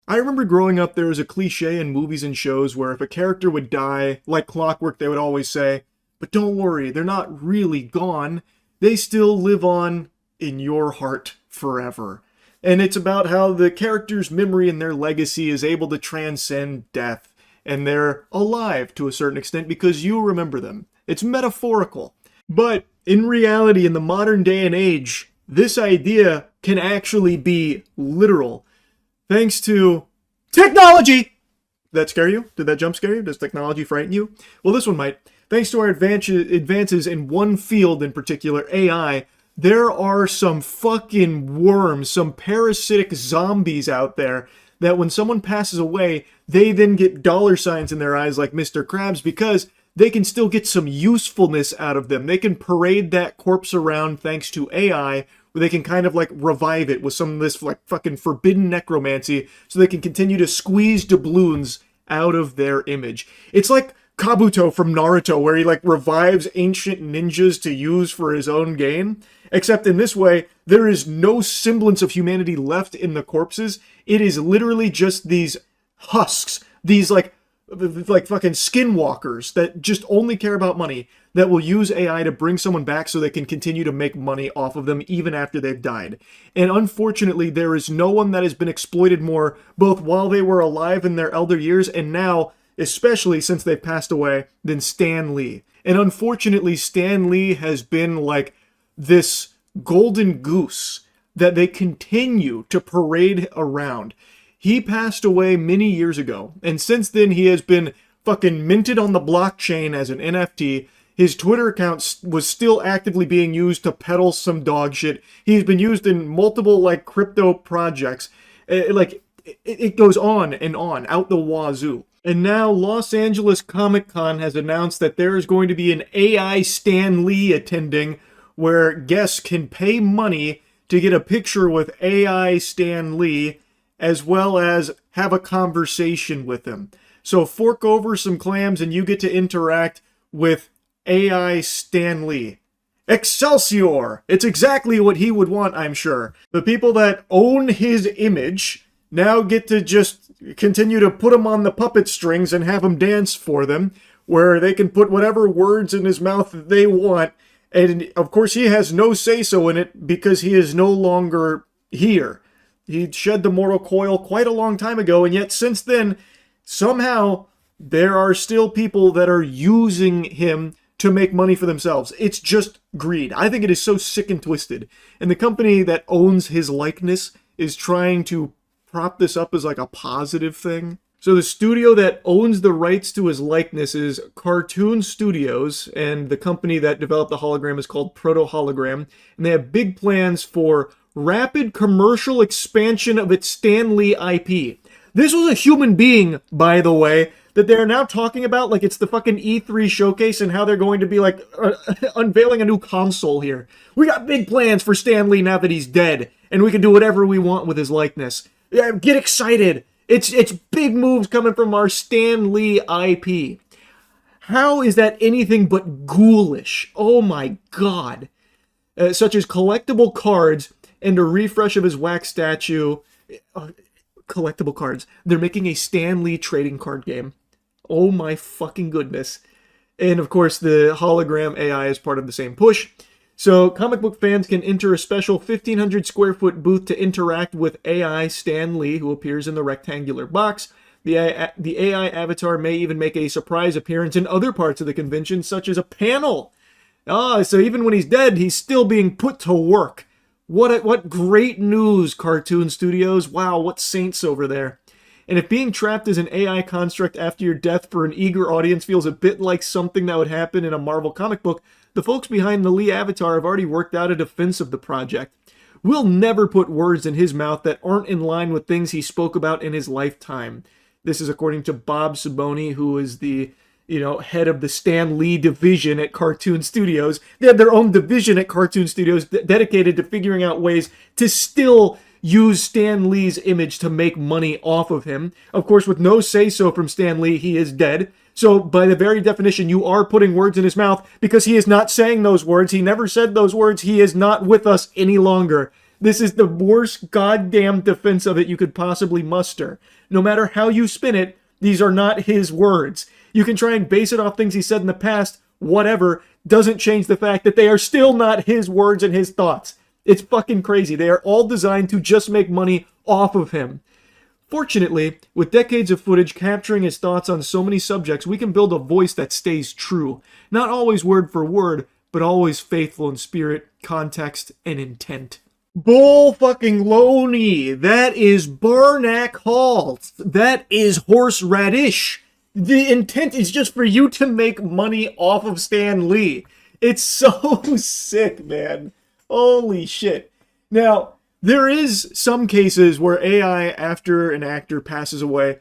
I remember growing up, there was a cliche in movies and shows where if a character would die, like clockwork, they would always say, but don't worry, they're not really gone. They still live on in your heart forever. And it's about how the character's memory and their legacy is able to transcend death. And they're alive to a certain extent because you remember them. It's metaphorical. But in reality, in the modern day and age, this idea can actually be literal. Thanks to technology! Did that scare you? Did that jump scare you? Does technology frighten you? Well, this one might. Thanks to our advances in one field in particular, AI, there are some fucking worms, some parasitic zombies out there that when someone passes away, they then get dollar signs in their eyes like Mr. Krabs because they can still get some usefulness out of them. They can parade that corpse around thanks to AI, where they can kind of like revive it with some of this like fucking forbidden necromancy so they can continue to squeeze doubloons out of their image. It's like Kabuto from Naruto, where he like revives ancient ninjas to use for his own gain. Except in this way, there is no semblance of humanity left in the corpses. It is literally just these husks, these like fucking skinwalkers that just only care about money, that will use AI to bring someone back so they can continue to make money off of them even after they've died. And unfortunately, there is no one that has been exploited more, both while they were alive in their elder years and now, especially since they've passed away, than Stan Lee. And unfortunately, Stan Lee has been like this golden goose that they continue to parade around. He passed away many years ago, and since then he has been fucking minted on the blockchain as an NFT. His Twitter account was still actively being used to peddle some dog shit. He's been used in multiple like crypto projects. It goes on and on, out the wazoo. And now Los Angeles Comic Con has announced that there is going to be an AI Stan Lee attending, where guests can pay money to get a picture with AI Stan Lee, as well as have a conversation with him. So fork over some clams and you get to interact with AI Stan Lee. Excelsior! It's exactly what he would want, I'm sure. The people that own his image now get to just continue to put him on the puppet strings and have him dance for them, where they can put whatever words in his mouth that they want. And of course he has no say-so in it because he is no longer here. He shed the mortal coil quite a long time ago, and yet since then, somehow, there are still people that are using him to make money for themselves. It's just greed. I think it is so sick and twisted. And the company that owns his likeness is trying to prop this up as like a positive thing. So the studio that owns the rights to his likeness is Cartoon Studios, and the company that developed the hologram is called Proto Hologram, and they have big plans for rapid commercial expansion of its Stan Lee IP. This was a human being, by the way, that they're now talking about like it's the fucking E3 showcase and how they're going to be like unveiling a new console here. We got big plans for Stan Lee now that he's dead, and we can do whatever we want with his likeness. Yeah, get excited! It's big moves coming from our Stan Lee IP. How is that anything but ghoulish? Oh my god. Such as collectible cards and a refresh of his wax statue. Collectible cards. They're making a Stan Lee trading card game. Oh my fucking goodness. And of course, the hologram AI is part of the same push. So comic book fans can enter a special 1,500 square foot booth to interact with AI Stan Lee, who appears in the rectangular box. The AI avatar may even make a surprise appearance in other parts of the convention, such as a panel. So even when he's dead, he's still being put to work. What great news, Cartoon Studios. Wow, what saints over there. And if being trapped as an AI construct after your death for an eager audience feels a bit like something that would happen in a Marvel comic book, the folks behind the Lee avatar have already worked out a defense of the project. We'll never put words in his mouth that aren't in line with things he spoke about in his lifetime. This is according to Bob Saboni, who is the head of the Stan Lee division at Cartoon Studios. They have their own division at Cartoon Studios dedicated to figuring out ways to still use Stan Lee's image to make money off of him. Of course, with no say-so from Stan Lee, he is dead. So by the very definition, you are putting words in his mouth because he is not saying those words. He never said those words. He is not with us any longer. This is the worst goddamn defense of it you could possibly muster. No matter how you spin it, these are not his words. You can try and base it off things he said in the past, whatever, doesn't change the fact that they are still not his words and his thoughts. It's fucking crazy. They are all designed to just make money off of him. Fortunately, with decades of footage capturing his thoughts on so many subjects, we can build a voice that stays true. Not always word for word, but always faithful in spirit, context, and intent. Bull fucking loney. That is Barnack Hall. That is horseradish. The intent is just for you to make money off of Stan Lee. It's so sick, man. Holy shit. Now, there is some cases where AI, after an actor passes away,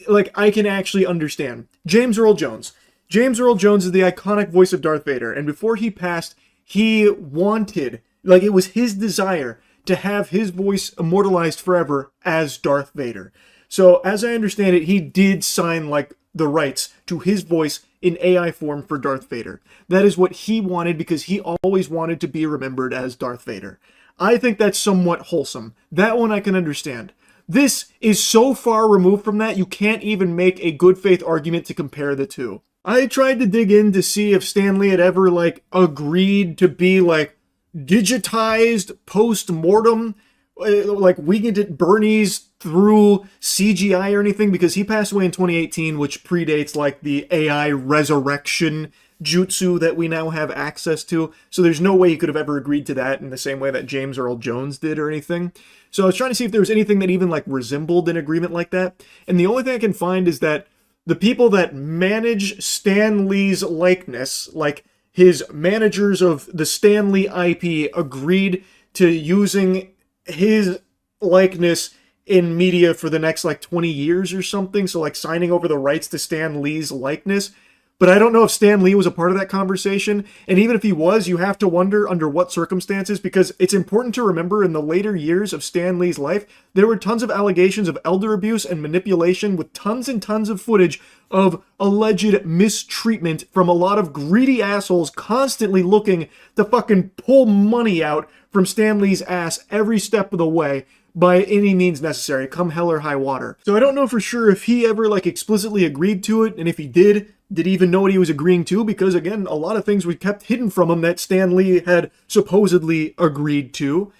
like, I can actually understand. James Earl Jones. James Earl Jones is the iconic voice of Darth Vader, and before he passed, he wanted, like, it was his desire to have his voice immortalized forever as Darth Vader. So, as I understand it, he did sign, like, the rights to his voice in AI form for Darth Vader. That is what he wanted because he always wanted to be remembered as Darth Vader. I think that's somewhat wholesome. That one I can understand. This is so far removed from that, you can't even make a good faith argument to compare the two. I tried to dig in to see if Stan Lee had ever, like, agreed to be, like, digitized post-mortem, like, we can get Bernie's through CGI or anything, because he passed away in 2018, which predates, like, the AI resurrection jutsu that we now have access to. So there's no way he could have ever agreed to that in the same way that James Earl Jones did or anything. So I was trying to see if there was anything that even, like, resembled an agreement like that. And the only thing I can find is that the people that manage Stan Lee's likeness, like his managers of the Stan Lee IP, agreed to using his likeness in media for the next, like, 20 years or something. So, like, signing over the rights to Stan Lee's likeness. But I don't know if Stan Lee was a part of that conversation. And even if he was, you have to wonder under what circumstances, because it's important to remember in the later years of Stan Lee's life, there were tons of allegations of elder abuse and manipulation with tons and tons of footage of alleged mistreatment from a lot of greedy assholes constantly looking to fucking pull money out from Stan Lee's ass every step of the way by any means necessary, come hell or high water. So I don't know for sure if he ever, like, explicitly agreed to it, and if he did he even know what he was agreeing to? Because, again, a lot of things were kept hidden from him that Stan Lee had supposedly agreed to.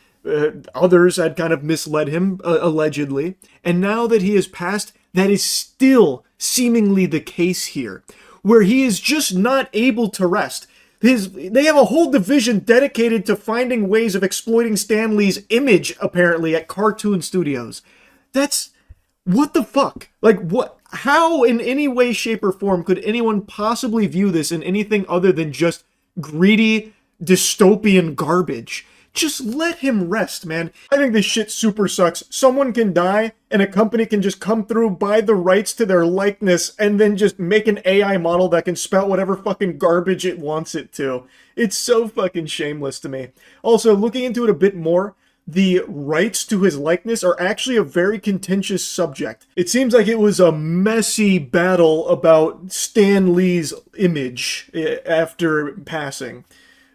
Others had kind of misled him, allegedly. And now that he has passed, that is still seemingly the case here, where he is just not able to rest. They have a whole division dedicated to finding ways of exploiting Stan Lee's image, apparently, at cartoon studios. That's... what the fuck? Like, what? How, in any way, shape, or form, could anyone possibly view this in anything other than just greedy, dystopian garbage? Just let him rest, man. I think this shit super sucks. Someone can die, and a company can just come through, buy the rights to their likeness, and then just make an AI model that can spout whatever fucking garbage it wants it to. It's so fucking shameless to me. Also, looking into it a bit more, the rights to his likeness are actually a very contentious subject. It seems like it was a messy battle about Stan Lee's image after passing.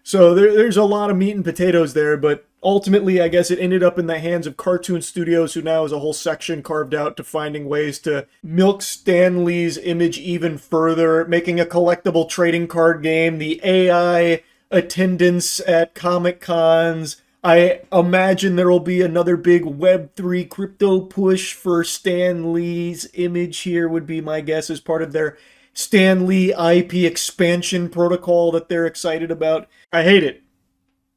So there's a lot of meat and potatoes there, but ultimately I guess it ended up in the hands of cartoon studios, who now has a whole section carved out to finding ways to milk Stan Lee's image even further, making a collectible trading card game, the AI attendance at Comic Cons. I imagine there will be another big Web3 crypto push for Stan Lee's image here, would be my guess, as part of their Stan Lee IP expansion protocol that they're excited about. I hate it.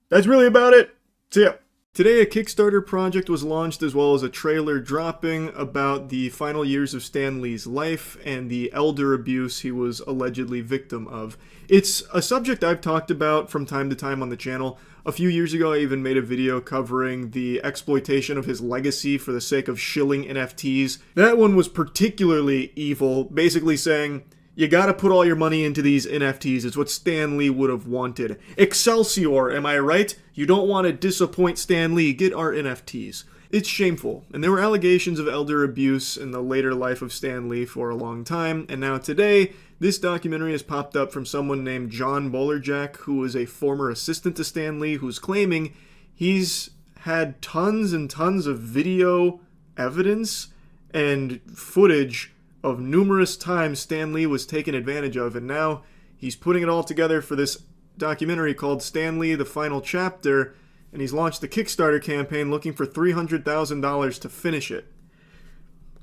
That's really about it. See ya. Today, a Kickstarter project was launched, as well as a trailer dropping about the final years of Stan Lee's life and the elder abuse he was allegedly victim of. It's a subject I've talked about from time to time on the channel. A few years ago, I even made a video covering the exploitation of his legacy for the sake of shilling NFTs. That one was particularly evil, basically saying, you gotta put all your money into these NFTs. It's what Stan Lee would have wanted. Excelsior, am I right? You don't want to disappoint Stan Lee. Get our NFTs. It's shameful. And there were allegations of elder abuse in the later life of Stan Lee for a long time. And now today, this documentary has popped up from someone named John Bolerjack, who is a former assistant to Stan Lee, who's claiming he's had tons and tons of video evidence and footage of numerous times Stan Lee was taken advantage of, and now he's putting it all together for this documentary called Stan Lee: The Final Chapter, and he's launched a Kickstarter campaign looking for $300,000 to finish it.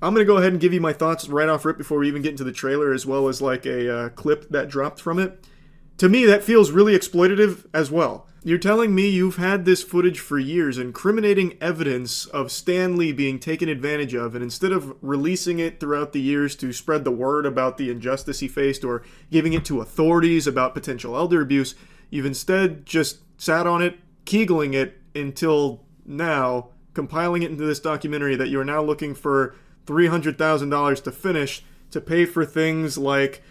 I'm going to go ahead and give you my thoughts right off rip before we even get into the trailer, as well as like a clip that dropped from it. To me, that feels really exploitative as well. You're telling me you've had this footage for years, incriminating evidence of Stan Lee being taken advantage of, and instead of releasing it throughout the years to spread the word about the injustice he faced or giving it to authorities about potential elder abuse, you've instead just sat on it, keegling it until now, compiling it into this documentary that you're now looking for $300,000 to finish, to pay for things like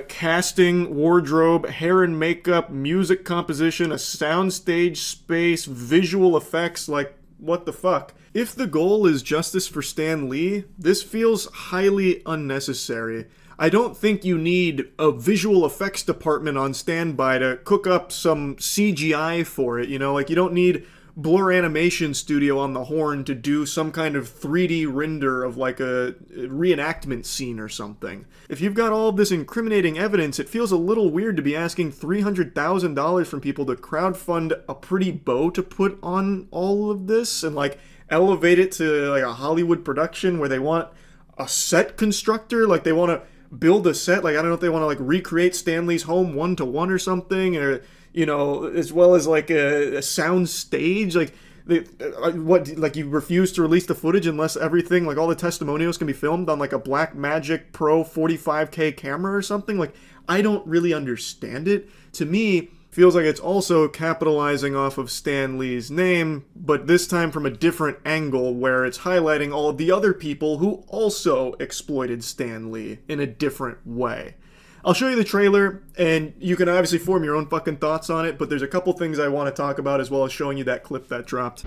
casting, wardrobe, hair and makeup, music composition, a soundstage space, visual effects. Like, what the fuck? If the goal is justice for Stan Lee, this feels highly unnecessary. I don't think you need a visual effects department on standby to cook up some CGI for it, you know? Like, you don't need Blur Animation Studio on the horn to do some kind of 3D render of like a reenactment scene or something. If you've got all of this incriminating evidence, it feels a little weird to be asking $300,000 from people to crowdfund a pretty bow to put on all of this and like elevate it to like a Hollywood production where they want a set constructor, like they want to build a set, like I don't know if they want to like recreate Stan Lee's home 1-to-1 or something, or you know, as well as like a sound stage, like like you refuse to release the footage unless everything, like all the testimonials can be filmed on like a Blackmagic Pro 45K camera or something. Like, I don't really understand it. To me, feels like it's also capitalizing off of Stan Lee's name, but this time from a different angle where it's highlighting all of the other people who also exploited Stan Lee in a different way. I'll show you the trailer, and you can obviously form your own fucking thoughts on it, but there's a couple things I want to talk about as well as showing you that clip that dropped.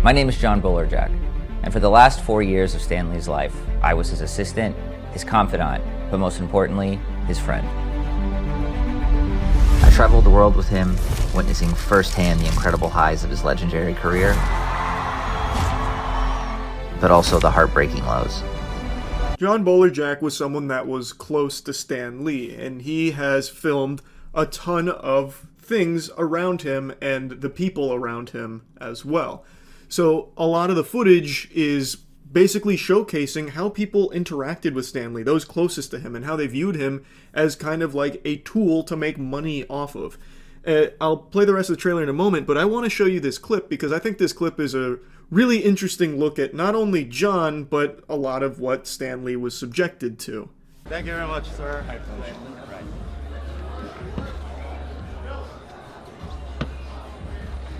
My name is John Bolerjack, and for the last 4 years of Stan Lee's life, I was his assistant, his confidant, but most importantly, his friend. I traveled the world with him, witnessing firsthand the incredible highs of his legendary career, but also the heartbreaking lows. John Bolerjack was someone that was close to Stan Lee, and he has filmed a ton of things around him and the people around him as well. So a lot of the footage is basically showcasing how people interacted with Stan Lee, those closest to him, and how they viewed him as kind of like a tool to make money off of. I'll play the rest of the trailer in a moment, but I want to show you this clip because I think this clip is a really interesting look at not only John, but a lot of what Stan Lee was subjected to. Thank you very much, sir.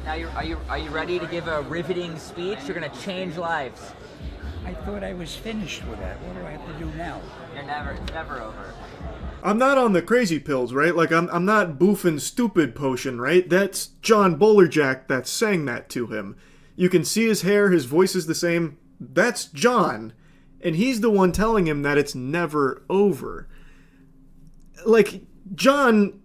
Now, are you ready to give a riveting speech? You're gonna change lives. I thought I was finished with that. What do I have to do now? It's never over. I'm not on the crazy pills, right? Like, I'm not boofing stupid potion, right? That's John Bolerjack that's saying that to him. You can see his hair, his voice is the same. That's John. And he's the one telling him that it's never over. Like, John,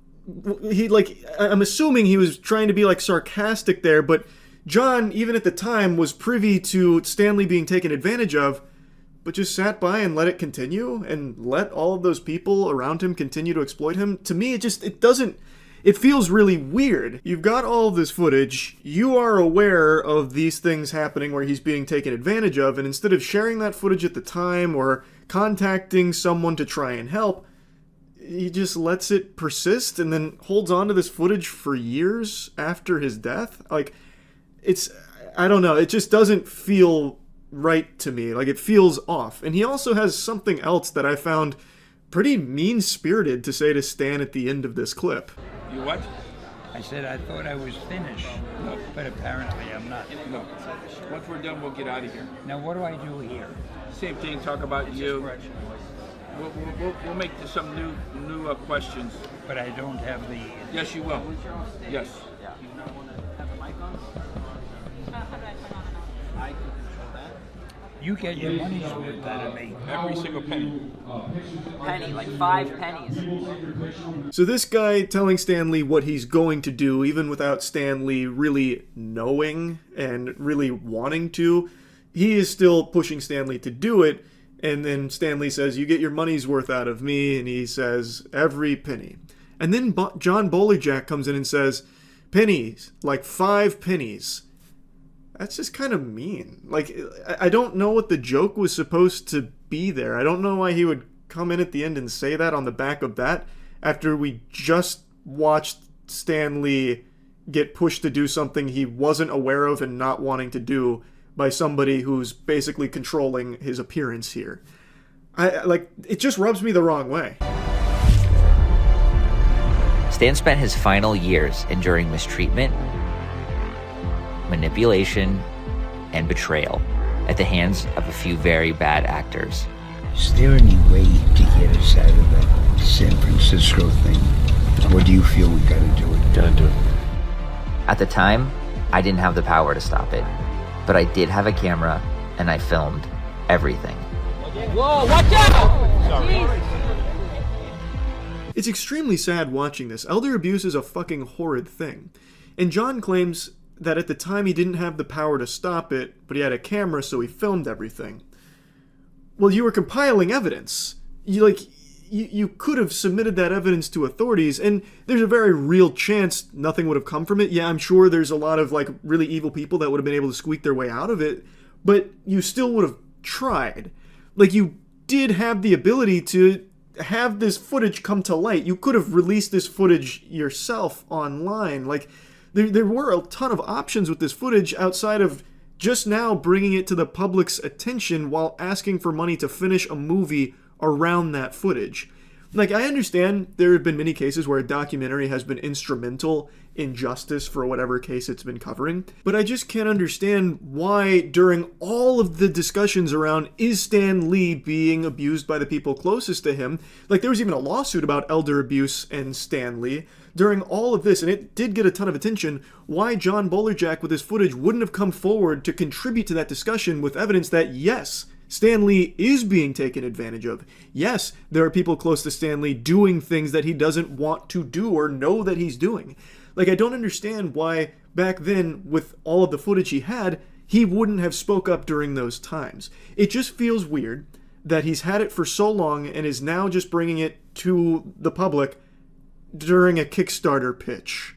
I'm assuming he was trying to be, like, sarcastic there, but John, even at the time, was privy to Stan Lee being taken advantage of, but just sat by and let it continue and let all of those people around him continue to exploit him. To me, it feels really weird. You've got all of this footage, you are aware of these things happening where he's being taken advantage of, and instead of sharing that footage at the time or contacting someone to try and help, he just lets it persist and then holds on to this footage for years after his death. Like, I don't know, it just doesn't feel right to me. Like, it feels off. And he also has something else that I found pretty mean-spirited to say to Stan at the end of this clip. You what? I said I thought I was finished, but apparently I'm not. No. Once we're done, we'll get out of here. Now what do I do here? Same thing, talk about you. We'll make some new questions. But I don't have the... Yes, you will. Yes. You get your money's worth out of me. Every single penny. Penny, like 5 pennies. So this guy telling Stan Lee what he's going to do, even without Stan Lee really knowing and really wanting to, he is still pushing Stan Lee to do it. And then Stan Lee says, you get your money's worth out of me. And he says, every penny. And then John Bolerjack comes in and says, pennies, like 5 pennies. That's just kind of mean. Like, I don't know what the joke was supposed to be there. I don't know why he would come in at the end and say that on the back of that after we just watched Stan Lee get pushed to do something he wasn't aware of and not wanting to do by somebody who's basically controlling his appearance here. It just rubs me the wrong way. Stan spent his final years enduring mistreatment, manipulation, and betrayal at the hands of a few very bad actors. Is there any way to get us out of that San Francisco thing? Or do you feel we gotta do it? Gotta do it. At the time, I didn't have the power to stop it, but I did have a camera and I filmed everything. Whoa, watch out! It's extremely sad watching this. Elder abuse is a fucking horrid thing. And John claims that at the time he didn't have the power to stop it, but he had a camera, so he filmed everything. Well, you were compiling evidence. You could have submitted that evidence to authorities, and there's a very real chance nothing would have come from it. Yeah, I'm sure there's a lot of, really evil people that would have been able to squeak their way out of it, but you still would have tried. You did have the ability to have this footage come to light. You could have released this footage yourself online. There were a ton of options with this footage outside of just now bringing it to the public's attention while asking for money to finish a movie around that footage. I understand there have been many cases where a documentary has been instrumental in justice for whatever case it's been covering, but I just can't understand why during all of the discussions around is Stan Lee being abused by the people closest to him, there was even a lawsuit about elder abuse and Stan Lee, during all of this, and it did get a ton of attention, why John Bolerjack with his footage wouldn't have come forward to contribute to that discussion with evidence that, yes, Stan Lee is being taken advantage of. Yes, there are people close to Stan Lee doing things that he doesn't want to do or know that he's doing. I don't understand why back then, with all of the footage he had, he wouldn't have spoke up during those times. It just feels weird that he's had it for so long and is now just bringing it to the public during a Kickstarter pitch.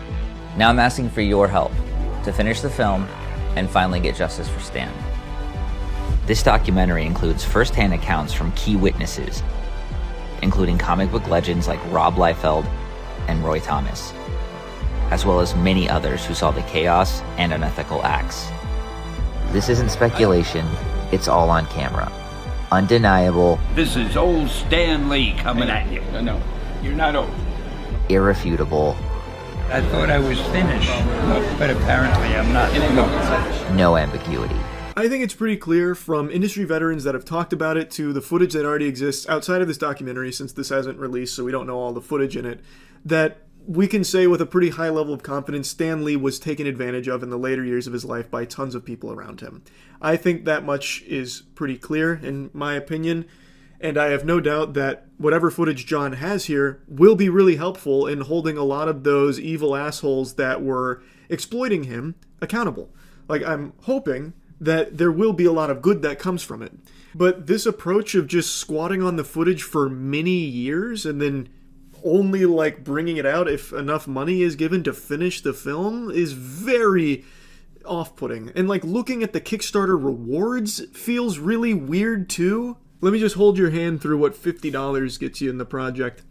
Now I'm asking for your help to finish the film and finally get justice for Stan. This documentary includes first-hand accounts from key witnesses, including comic book legends like Rob Liefeld and Roy Thomas, as well as many others who saw the chaos and unethical acts. This isn't speculation, it's all on camera. Undeniable. This is old Stan Lee coming at you. No, you're not old. Irrefutable. I thought I was finished, but apparently I'm not. No ambiguity. I think it's pretty clear from industry veterans that have talked about it to the footage that already exists outside of this documentary, since this hasn't released, so we don't know all the footage in it, that we can say with a pretty high level of confidence Stan Lee was taken advantage of in the later years of his life by tons of people around him. I think that much is pretty clear, in my opinion, and I have no doubt that whatever footage John has here will be really helpful in holding a lot of those evil assholes that were exploiting him accountable. I'm hoping that there will be a lot of good that comes from it. But this approach of just squatting on the footage for many years and then only bringing it out if enough money is given to finish the film is very off-putting. And looking at the Kickstarter rewards feels really weird too. Let me just hold your hand through what $50 gets you in the project.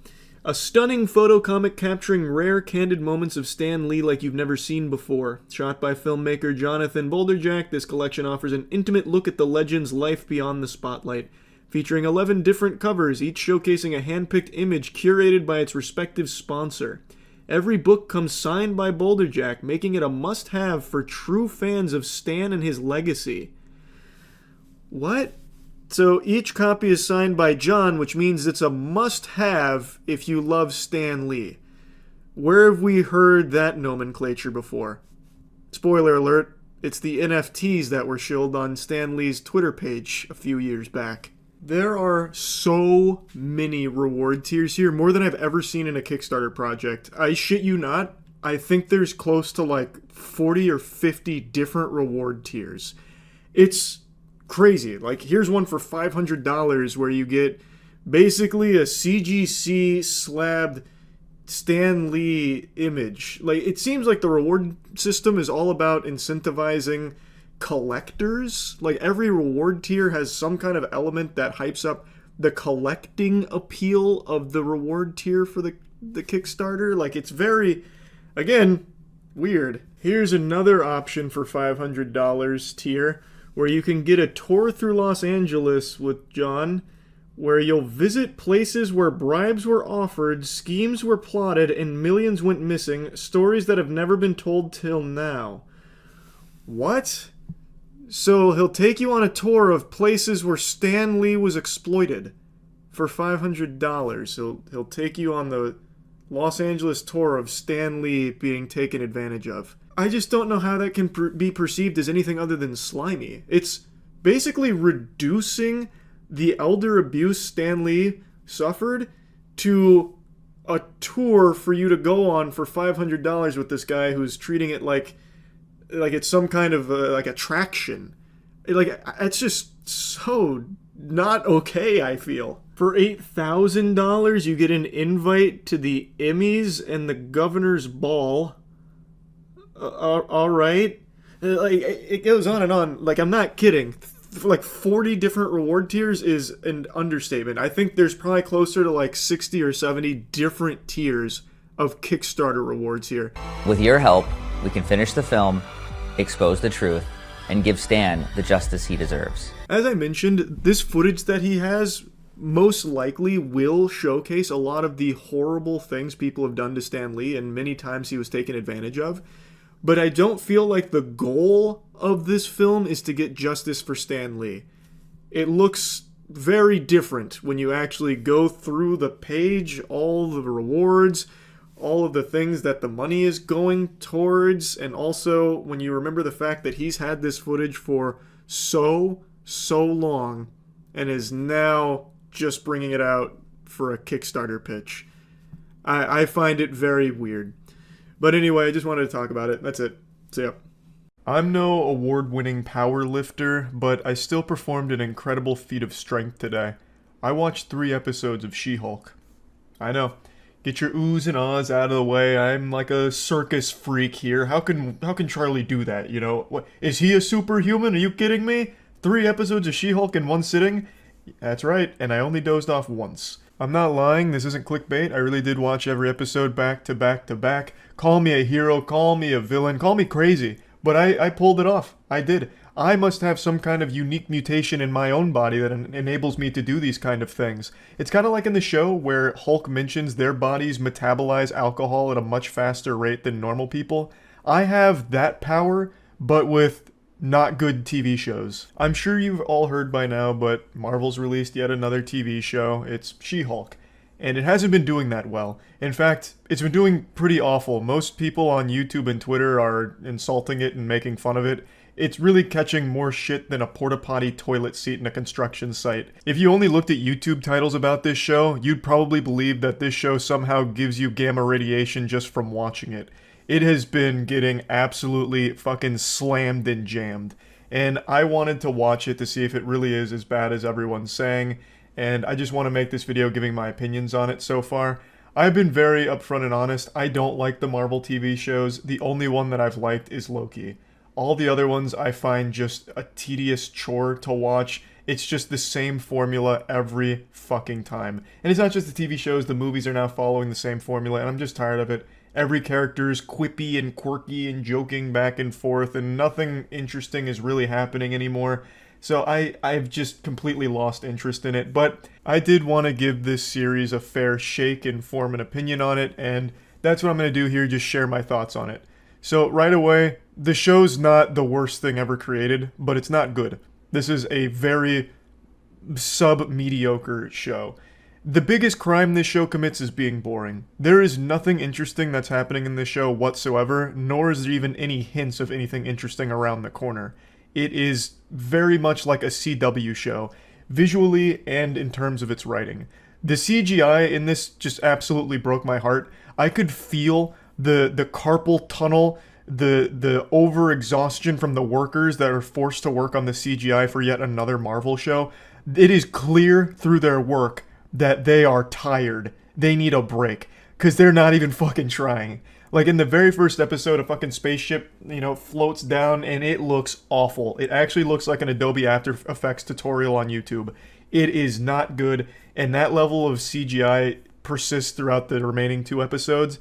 A stunning photo comic capturing rare, candid moments of Stan Lee like you've never seen before. Shot by filmmaker Jonathan Bolerjack, this collection offers an intimate look at the legend's life beyond the spotlight. Featuring 11 different covers, each showcasing a hand-picked image curated by its respective sponsor. Every book comes signed by Bolerjack, making it a must-have for true fans of Stan and his legacy. What? So each copy is signed by John, which means it's a must-have if you love Stan Lee. Where have we heard that nomenclature before? Spoiler alert, It's the NFTs that were shilled on Stan Lee's Twitter page a few years back. There are so many reward tiers here, more than I've ever seen in a Kickstarter project. I shit you not, I think there's close to like 40 or 50 different reward tiers. It's crazy. Like, here's one for $500 where you get basically a CGC slabbed Stan Lee image. Like, it seems like the reward system is all about incentivizing collectors. Like, every reward tier has some kind of element that hypes up the collecting appeal of the reward tier for the Kickstarter. Like, it's very, again, weird. Here's another option for $500 tier where you can get a tour through Los Angeles with John, where you'll visit places where bribes were offered, schemes were plotted, and millions went missing, stories that have never been told till now. What? So he'll take you on a tour of places where Stan Lee was exploited for $500. He'll take you on the Los Angeles tour of Stan Lee being taken advantage of. I just don't know how that can be perceived as anything other than slimy. It's basically reducing the elder abuse Stan Lee suffered to a tour for you to go on for $500 with this guy who's treating it like it's some kind of like attraction. Like, it's just so not okay, I feel. For $8,000, you get an invite to the Emmys and the Governor's Ball. All right. Like, it goes on and on. Like, I'm not kidding. Like 40 different reward tiers is an understatement. I think there's probably closer to like 60 or 70 different tiers of Kickstarter rewards here. With your help, we can finish the film, expose the truth, and give Stan the justice he deserves. As I mentioned, this footage that he has most likely will showcase a lot of the horrible things people have done to Stan Lee, and many times he was taken advantage of. But I don't feel like the goal of this film is to get justice for Stan Lee. It looks very different when you actually go through the page, all the rewards, all of the things that the money is going towards, and also when you remember the fact that he's had this footage for so long and is now just bringing it out for a Kickstarter pitch. I find it very weird. But anyway, I just wanted to talk about it. That's it. See ya. I'm no award-winning power lifter, but I still performed an incredible feat of strength today. I watched 3 episodes of She-Hulk. I know. Get your oohs and ahs out of the way. I'm like a circus freak here. How can Charlie do that, you know? What, is he a superhuman? Are you kidding me? 3 episodes of She-Hulk in one sitting? That's right, and I only dozed off once. I'm not lying, this isn't clickbait. I really did watch every episode back to back to back. Call me a hero, call me a villain, call me crazy. But I pulled it off. I did. I must have some kind of unique mutation in my own body that enables me to do these kind of things. It's kind of like in the show where Hulk mentions their bodies metabolize alcohol at a much faster rate than normal people. I have that power, but with not good TV shows. I'm sure you've all heard by now, but Marvel's released yet another TV show. It's She-Hulk. And it hasn't been doing that well. In fact, it's been doing pretty awful. Most people on YouTube and Twitter are insulting it and making fun of it. It's really catching more shit than a porta potty toilet seat in a construction site. If you only looked at YouTube titles about this show, you'd probably believe that this show somehow gives you gamma radiation just from watching it. It has been getting absolutely fucking slammed and jammed. And I wanted to watch it to see if it really is as bad as everyone's saying. And I just want to make this video giving my opinions on it so far. I've been very upfront and honest. I don't like the Marvel TV shows. The only one that I've liked is Loki. All the other ones I find just a tedious chore to watch. It's just the same formula every fucking time. And it's not just the TV shows, the movies are now following the same formula, and I'm just tired of it. Every character is quippy and quirky and joking back and forth, and nothing interesting is really happening anymore. So I've just completely lost interest in it, but I did want to give this series a fair shake and form an opinion on it, and that's what I'm going to do here, just share my thoughts on it. So right away, the show's not the worst thing ever created, but it's not good. This is a very sub-mediocre show. The biggest crime this show commits is being boring. There is nothing interesting that's happening in this show whatsoever, nor is there even any hints of anything interesting around the corner. It is very much like a CW show, visually and in terms of its writing. The CGI in this just absolutely broke my heart. I could feel the carpal tunnel, the over-exhaustion from the workers that are forced to work on the CGI for yet another Marvel show. It is clear through their work that they are tired. They need a break. Because they're not even fucking trying. Like, in the very first episode, a fucking spaceship, floats down, and it looks awful. It actually looks like an Adobe After Effects tutorial on YouTube. It is not good, and that level of CGI persists throughout the remaining 2 episodes.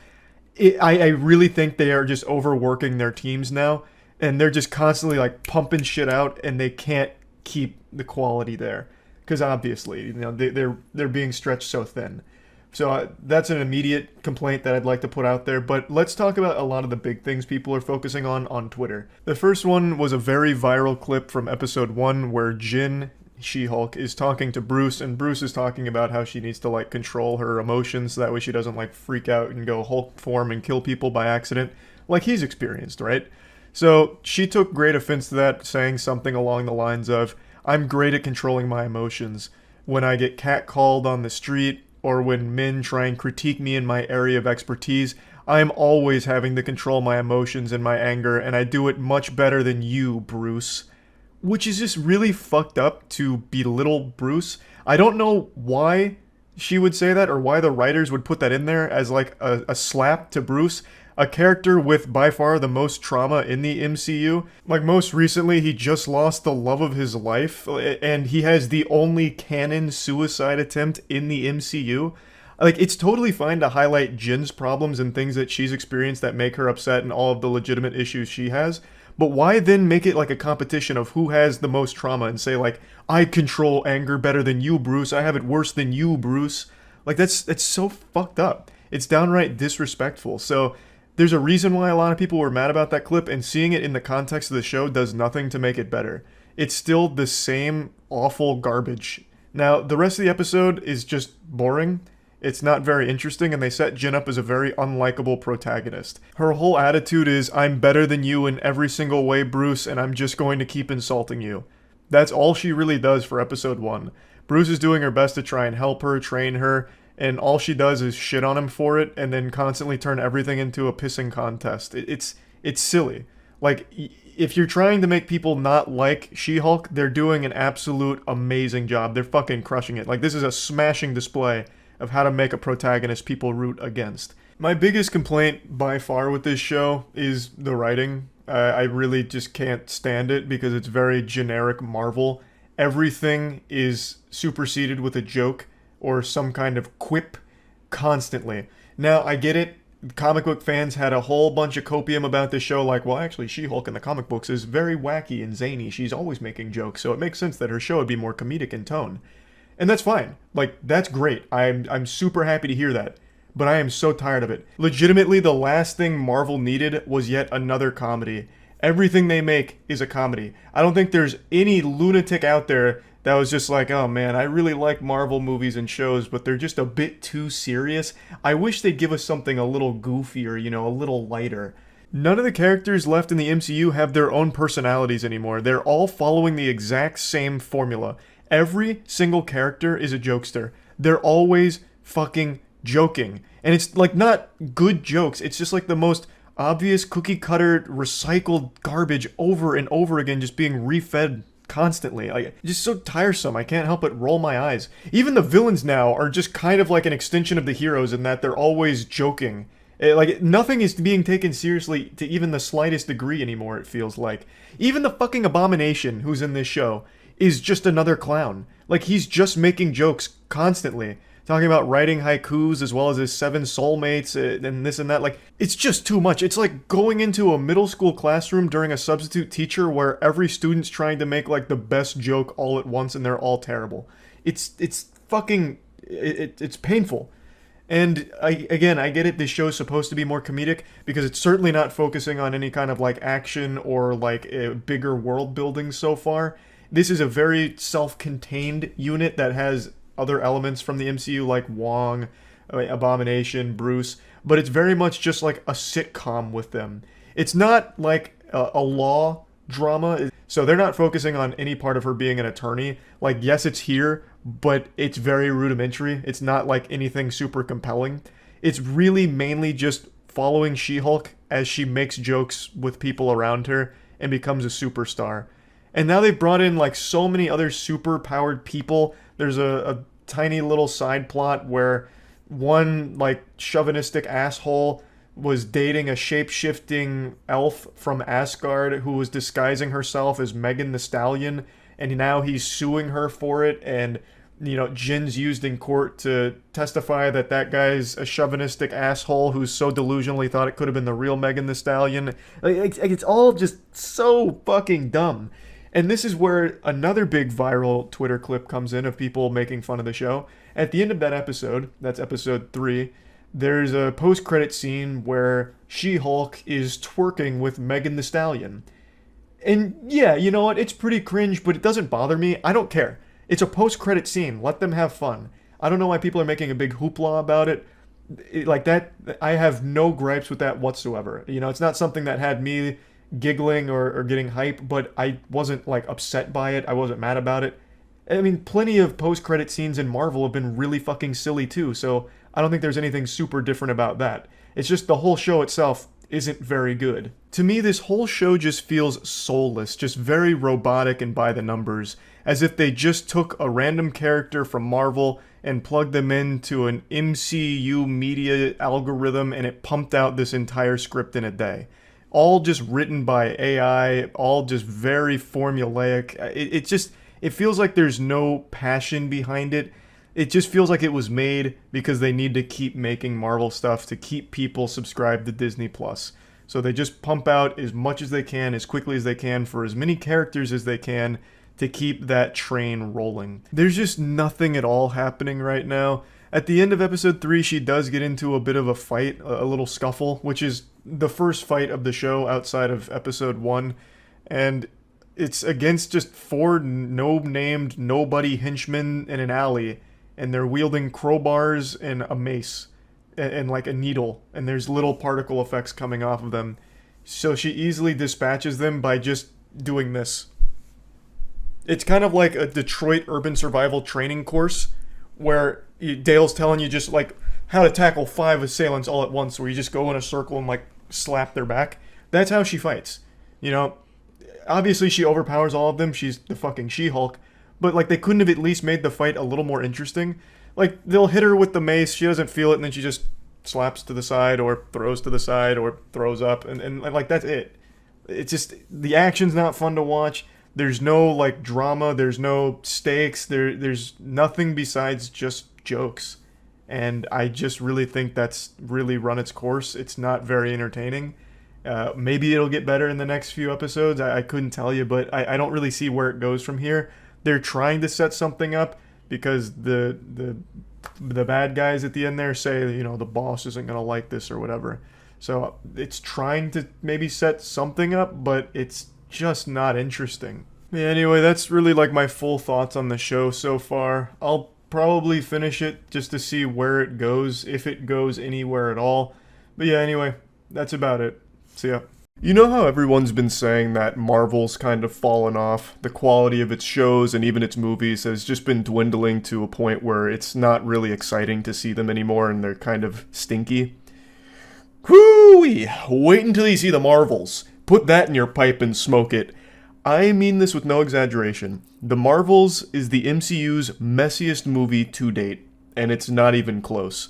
I really think they are just overworking their teams now, and they're just constantly, pumping shit out, and they can't keep the quality there. Because obviously, they're being stretched so thin. So that's an immediate complaint that I'd like to put out there. But let's talk about a lot of the big things people are focusing on Twitter. The first one was a very viral clip from episode 1 where Jin, She-Hulk, is talking to Bruce, and Bruce is talking about how she needs to control her emotions so that way she doesn't freak out and go Hulk form and kill people by accident like he's experienced, right? So she took great offense to that, saying something along the lines of, I'm great at controlling my emotions. When I get catcalled on the street, or when men try and critique me in my area of expertise, I'm always having to control my emotions and my anger, and I do it much better than you, Bruce. Which is just really fucked up to belittle Bruce. I don't know why she would say that, or why the writers would put that in there as a slap to Bruce. A character with by far the most trauma in the MCU. Most recently, he just lost the love of his life, and he has the only canon suicide attempt in the MCU. It's totally fine to highlight Jin's problems and things that she's experienced that make her upset and all of the legitimate issues she has. But why then make it a competition of who has the most trauma and say I control anger better than you, Bruce. I have it worse than you, Bruce. That's so fucked up. It's downright disrespectful. So there's a reason why a lot of people were mad about that clip, and seeing it in the context of the show does nothing to make it better. It's still the same awful garbage. Now, the rest of the episode is just boring. It's not very interesting, and they set Jin up as a very unlikable protagonist. Her whole attitude is, I'm better than you in every single way, Bruce, and I'm just going to keep insulting you. That's all she really does for episode 1. Bruce is doing her best to try and help her, train her, and all she does is shit on him for it, and then constantly turn everything into a pissing contest. It's silly. If you're trying to make people not like She-Hulk, they're doing an absolute amazing job. They're fucking crushing it. This is a smashing display of how to make a protagonist people root against. My biggest complaint by far with this show is the writing. I really just can't stand it because it's very generic Marvel. Everything is superseded with a joke or some kind of quip constantly. Now, I get it. Comic book fans had a whole bunch of copium about this show, well, actually, She-Hulk in the comic books is very wacky and zany. She's always making jokes, so it makes sense that her show would be more comedic in tone. And that's fine. That's great. I'm super happy to hear that. But I am so tired of it. Legitimately, the last thing Marvel needed was yet another comedy. Everything they make is a comedy. I don't think there's any lunatic out there that was just oh man, I really like Marvel movies and shows, but they're just a bit too serious. I wish they'd give us something a little goofier, a little lighter. None of the characters left in the MCU have their own personalities anymore. They're all following the exact same formula. Every single character is a jokester. They're always fucking joking. And it's not good jokes. It's just the most obvious cookie cutter recycled garbage over and over again, just being refed constantly. Just so tiresome. I can't help but roll my eyes. Even the villains now are just kind of an extension of the heroes in that they're always joking. Nothing is being taken seriously to even the slightest degree anymore, it feels like. Even the fucking Abomination, who's in this show, is just another clown. He's just making jokes constantly. Talking about writing haikus as well as his 7 soulmates and this and that. It's just too much. It's like going into a middle school classroom during a substitute teacher where every student's trying to make the best joke all at once and they're all terrible. It's fucking... It's painful. And I get it, this show's supposed to be more comedic because it's certainly not focusing on any kind of action or a bigger world building so far. This is a very self-contained unit that has other elements from the MCU like Wong, Abomination, Bruce, but it's very much just like a sitcom with them. It's not like a law drama, so they're not focusing on any part of her being an attorney. Like, yes, it's here, but it's very rudimentary. It's not like anything super compelling. It's really mainly just following She-Hulk as she makes jokes with people around her and becomes a superstar. And now they've brought in like so many other super powered people. There's a tiny little side plot where one like chauvinistic asshole was dating a shape-shifting elf from Asgard who was disguising herself as Megan the Stallion, and now he's suing her for it. And Jin's used in court to testify that that guy's a chauvinistic asshole who's so delusional he thought it could have been the real Megan the Stallion. It's all just so fucking dumb. And this is where another big viral Twitter clip comes in of people making fun of the show. At the end of that episode, that's episode 3, there's a post-credit scene where She-Hulk is twerking with Megan the Stallion. And yeah, you know what? It's pretty cringe, but it doesn't bother me. I don't care. It's a post-credit scene. Let them have fun. I don't know why people are making a big hoopla about it. Like that, I have no gripes with that whatsoever. It's not something that had me giggling or getting hype, but I wasn't like upset by it. I wasn't mad about it. I mean, plenty of post-credit scenes in Marvel have been really fucking silly too, so I don't think there's anything super different about that. It's just the whole show itself isn't very good. To me, this whole show just feels soulless, just very robotic and by the numbers, as if they just took a random character from Marvel and plugged them into an MCU media algorithm and it pumped out this entire script in a day. All just written by AI, all just very formulaic. It feels like there's no passion behind it. It just feels like it was made because they need to keep making Marvel stuff to keep people subscribed to Disney+. So they just pump out as much as they can, as quickly as they can, for as many characters as they can to keep that train rolling. There's just nothing at all happening right now. At the end of episode 3, she does get into a bit of a fight, a little scuffle, which is the first fight of the show outside of episode 1. And it's against just 4 no-named nobody henchmen in an alley. And they're wielding crowbars and a mace and like a needle, and there's little particle effects coming off of them. So she easily dispatches them by just doing this. It's kind of like a Detroit urban survival training course where Dale's telling you just like how to tackle 5 assailants all at once, where you just go in a circle and like slap their back. That's how she fights. Obviously she overpowers all of them. She's the fucking She-Hulk. But, like, they couldn't have at least made the fight a little more interesting. Like, they'll hit her with the mace, she doesn't feel it, and then she just slaps to the side, or throws to the side, or throws up, and like, that's it. It's just, the action's not fun to watch. There's no, like, drama, there's no stakes, there's nothing besides just jokes. And I just really think that's really run its course. It's not very entertaining. Maybe it'll get better in the next few episodes, I couldn't tell you, but I don't really see where it goes from here. They're trying to set something up because the bad guys at the end there say, the boss isn't going to like this or whatever. So it's trying to maybe set something up, but it's just not interesting. Yeah, anyway, that's really like my full thoughts on the show so far. I'll probably finish it just to see where it goes, if it goes anywhere at all. But yeah, anyway, that's about it. See ya. You know how everyone's been saying that Marvel's kind of fallen off? The quality of its shows and even its movies has just been dwindling to a point where it's not really exciting to see them anymore and they're kind of stinky. Whoo-wee! Wait until you see the Marvels. Put that in your pipe and smoke it. I mean this with no exaggeration. The Marvels is the MCU's messiest movie to date, and it's not even close.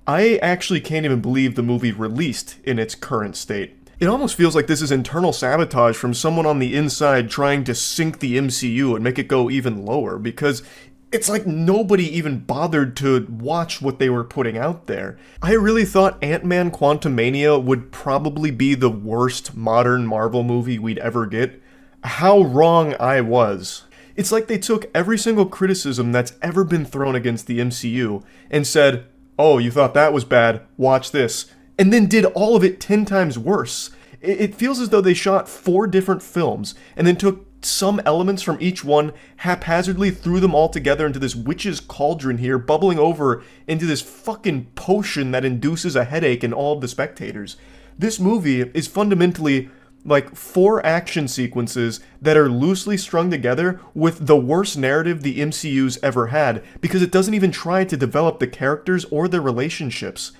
I actually can't even believe the movie released in its current state. It almost feels like this is internal sabotage from someone on the inside trying to sink the MCU and make it go even lower, because it's like nobody even bothered to watch what they were putting out there. I really thought Ant-Man Quantumania would probably be the worst modern Marvel movie we'd ever get. How wrong I was. It's like they took every single criticism that's ever been thrown against the MCU and said, oh, you thought that was bad, watch this. And then did all of it 10 times worse. It feels as though they shot 4 different films and then took some elements from each one, haphazardly threw them all together into this witch's cauldron here, bubbling over into this fucking potion that induces a headache in all of the spectators. This movie is fundamentally like 4 action sequences that are loosely strung together with the worst narrative the MCU's ever had, because it doesn't even try to develop the characters or their relationships.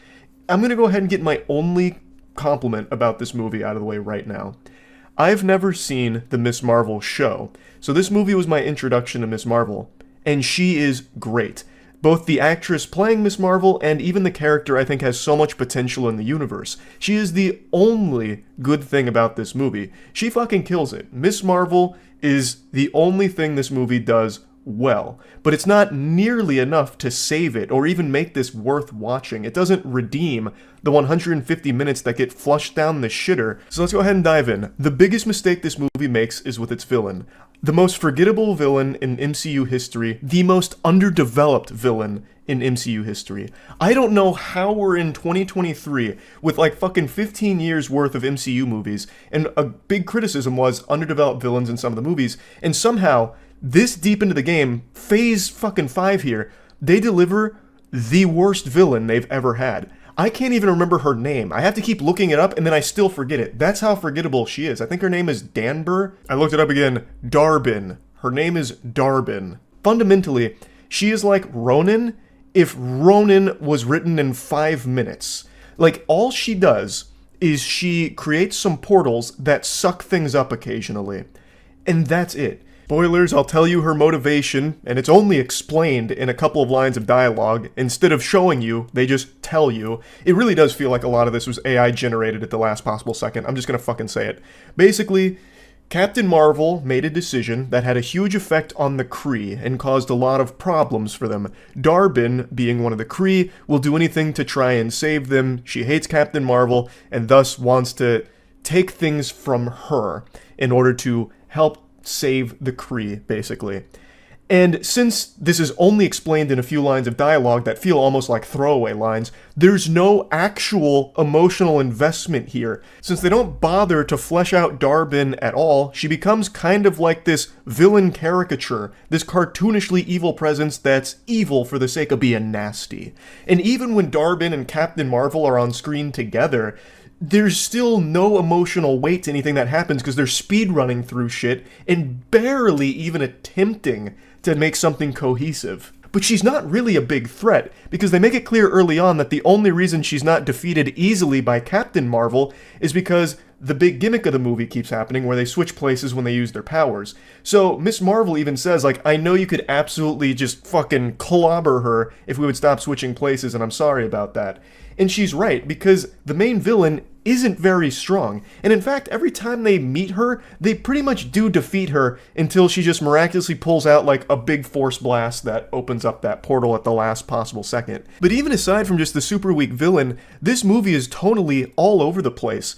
I'm gonna go ahead and get my only compliment about this movie out of the way right now. I've never seen the Miss Marvel show, so this movie was my introduction to Miss Marvel, and she is great. Both the actress playing Miss Marvel and even the character I think has so much potential in the universe. She is the only good thing about this movie. She fucking kills it. Miss Marvel is the only thing this movie does well, but it's not nearly enough to save it or even make this worth watching. It doesn't redeem the 150 minutes that get flushed down the shitter. So let's go ahead and dive in. The biggest mistake this movie makes is with its villain. The most forgettable villain in MCU history, the most underdeveloped villain in MCU history. I don't know how we're in 2023 with like fucking 15 years worth of MCU movies, and a big criticism was underdeveloped villains in some of the movies, and somehow this deep into the game, phase fucking 5 here, they deliver the worst villain they've ever had. I can't even remember her name. I have to keep looking it up and then I still forget it. That's how forgettable she is. I think her name is Danber. I looked it up again. Darbin. Her name is Darbin. Fundamentally, she is like Ronin if Ronin was written in 5 minutes. Like, all she does is she creates some portals that suck things up occasionally. And that's it. Spoilers, I'll tell you her motivation, and it's only explained in a couple of lines of dialogue. Instead of showing you, they just tell you. It really does feel like a lot of this was AI generated at the last possible second. I'm just gonna fucking say it. Basically, Captain Marvel made a decision that had a huge effect on the Kree and caused a lot of problems for them. Darbin, being one of the Kree, will do anything to try and save them. She hates Captain Marvel and thus wants to take things from her in order to help save the Kree, basically. And since this is only explained in a few lines of dialogue that feel almost like throwaway lines, there's no actual emotional investment here. Since they don't bother to flesh out Darbin at all, she becomes kind of like this villain caricature, this cartoonishly evil presence that's evil for the sake of being nasty. And even when Darbin and Captain Marvel are on screen together, there's still no emotional weight to anything that happens because they're speed running through shit and barely even attempting to make something cohesive. But she's not really a big threat, because they make it clear early on that the only reason she's not defeated easily by Captain Marvel is because the big gimmick of the movie keeps happening where they switch places when they use their powers. So Miss Marvel even says, like, I know you could absolutely just fucking clobber her if we would stop switching places, and I'm sorry about that. And she's right, because the main villain isn't very strong. And in fact, every time they meet her, they pretty much do defeat her until she just miraculously pulls out like a big force blast that opens up that portal at the last possible second. But even aside from just the super weak villain, this movie is tonally all over the place.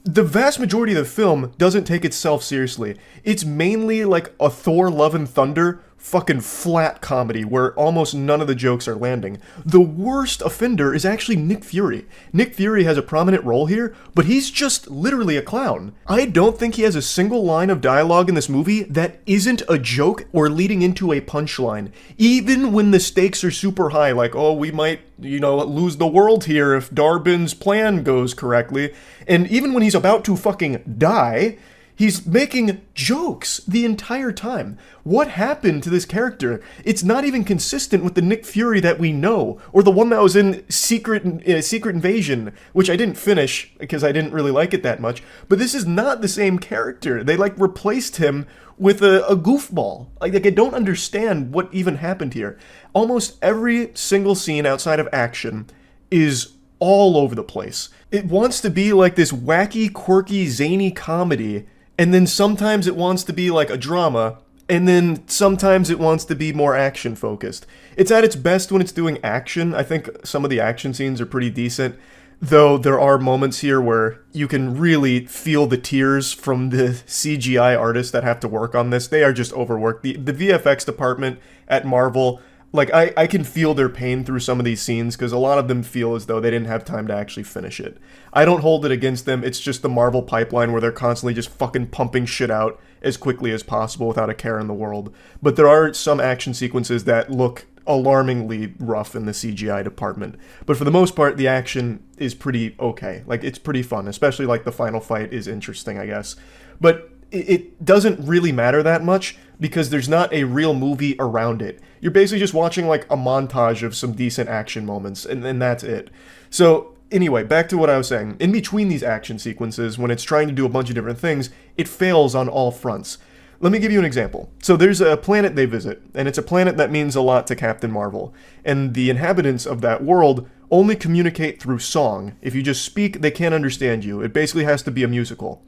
The vast majority of the film doesn't take itself seriously. It's mainly like a Thor Love and Thunder fucking flat comedy where almost none of the jokes are landing. The worst offender is actually Nick Fury. Nick Fury has a prominent role here, but he's just literally a clown. I don't think he has a single line of dialogue in this movie that isn't a joke or leading into a punchline. Even when the stakes are super high, like, oh, we might, lose the world here if Darbin's plan goes correctly. And even when he's about to fucking die, he's making jokes the entire time. What happened to this character? It's not even consistent with the Nick Fury that we know, or the one that was in Secret Invasion, which I didn't finish because I didn't really like it that much. But this is not the same character. They replaced him with a goofball. Like I don't understand what even happened here. Almost every single scene outside of action is all over the place. It wants to be like this wacky, quirky, zany comedy, and then sometimes it wants to be like a drama, and then sometimes it wants to be more action-focused. It's at its best when it's doing action. I think some of the action scenes are pretty decent, though there are moments here where you can really feel the tears from the CGI artists that have to work on this. They are just overworked. The VFX department at Marvel, Like, I can feel their pain through some of these scenes, because a lot of them feel as though they didn't have time to actually finish it. I don't hold it against them, it's just the Marvel pipeline where they're constantly just fucking pumping shit out as quickly as possible without a care in the world. But there are some action sequences that look alarmingly rough in the CGI department. But for the most part, the action is pretty okay. Like, it's pretty fun, especially like the final fight is interesting, I guess. But it doesn't really matter that much because there's not a real movie around it. You're basically just watching like a montage of some decent action moments, and that's it. So anyway, back to what I was saying. In between these action sequences, when it's trying to do a bunch of different things, it fails on all fronts. Let me give you an example. So there's a planet they visit, and it's a planet that means a lot to Captain Marvel. And the inhabitants of that world only communicate through song. If you just speak, they can't understand you. It basically has to be a musical.